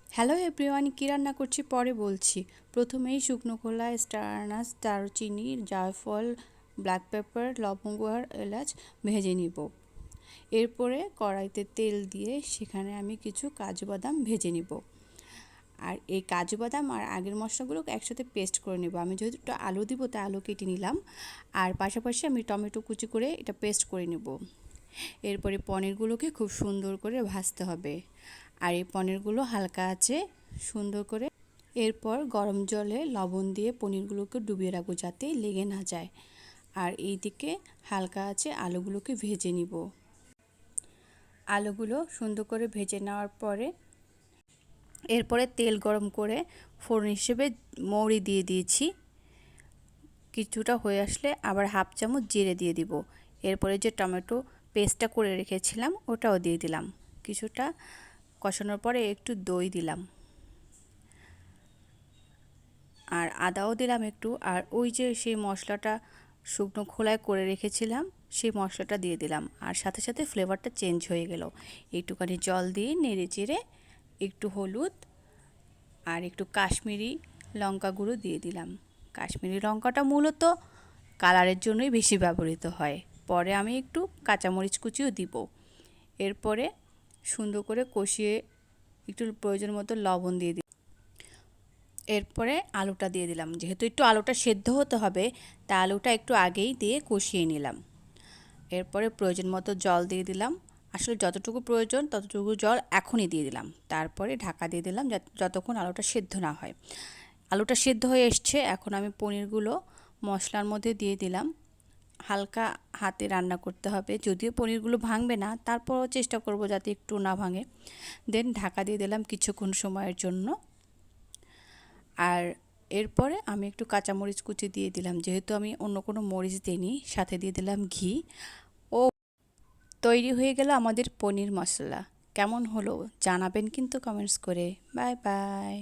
Hello everyone, কী রান্না করছি পরে বলছি। প্রথমেই শুকনো খোলায় স্টার আনাজ, দারুচিনি, জায়ফল, ব্ল্যাক পেপার, লবঙ্গ আর এলাচ ভেজে নিব। এরপরে কড়াইতে তেল দিয়ে সেখানে আমি কিছু কাজু বাদাম ভেজে নিব। আর এই কাজু বাদাম আর আগের মশলাগুলোকে একসাথে পেস্ট করে নেব। আমি যেহেতু একটু আলু দিব তাই আলু কেটে নিলাম, আর পাশাপাশি আমি টমেটো কুচি করে এটা পেস্ট করে নেব। এরপরে পনিরগুলোকে খুব সুন্দর করে ভাজতে হবে, আর এই পনিরগুলো হালকা আছে সুন্দর করে। এরপর গরম জলে লবণ দিয়ে পনিরগুলোকে ডুবিয়ে রাখবো যাতে লেগে না যায়। আর এই দিকে হালকা আছে আলুগুলোকে ভেজে নিব। আলুগুলো সুন্দর করে ভেজে নেওয়ার পরে এরপরে তেল গরম করে ফোড়ন হিসেবে মৌরি দিয়ে দিয়েছি। কিছুটা হয়ে আসলে আবার হাফ চামচ জিরে দিয়ে দিব। এরপরে যে টমেটো পেস্টটা করে রেখেছিলাম ওটাও দিয়ে দিলাম। কিছুটা কষানোর পরে একটু দই দিলাম, আর আদাও দিলাম একটু। আর ওই যে সেই মশলাটা শুকনো খোলায় করে রেখেছিলাম সেই মশলাটা দিয়ে দিলাম, আর সাথে সাথে ফ্লেভারটা চেঞ্জ হয়ে গেল। একটুখানি জল দিয়ে নেড়ে চেড়ে একটু হলুদ আর একটু কাশ্মীরি লঙ্কা গুঁড়ো দিয়ে দিলাম। কাশ্মীরি লঙ্কাটা মূলত কালারের জন্যই বেশি ব্যবহৃত হয়। পরে আমি একটু কাঁচামরিচ কুচিও দিব। এরপরে সুন্দর করে কষিয়ে একটু প্রয়োজন মতো লবণ দিয়ে দিই। এরপরে আলুটা দিয়ে দিলাম। যেহেতু একটু আলুটা সেদ্ধ হতে হবে তাই আলুটা একটু আগেই দিয়ে কষিয়ে নিলাম। এরপরে প্রয়োজন মতো জল দিয়ে দিলাম। আসলে যতটুকু প্রয়োজন ততটুকু জল এখনই দিয়ে দিলাম। তারপরে ঢাকা দিয়ে দিলাম যতক্ষণ আলুটা সেদ্ধ না হয়। আলুটা সেদ্ধ হয়ে এসছে, এখন আমি পনিরগুলো মশলার মধ্যে দিয়ে দিলাম। হালকা হাতে রান্না করতে হবে, যদিও পনিরগুলো ভাঙবে না, তারপরও চেষ্টা করব যাতে একটু না ভাঙে। দেন ঢাকা দিয়ে দিলাম কিছুক্ষণ সময়ের জন্য। আর এরপরে আমি একটু কাঁচামরিচ কুচি দিয়ে দিলাম, যেহেতু আমি অন্য কোনো মরিচ দিইনি। সাথে দিয়ে দিলাম ঘি। ও তৈরি হয়ে গেল আমাদের পনির মশলা। কেমন হলো জানাবেন কিন্তু কমেন্টস করে। Bye bye.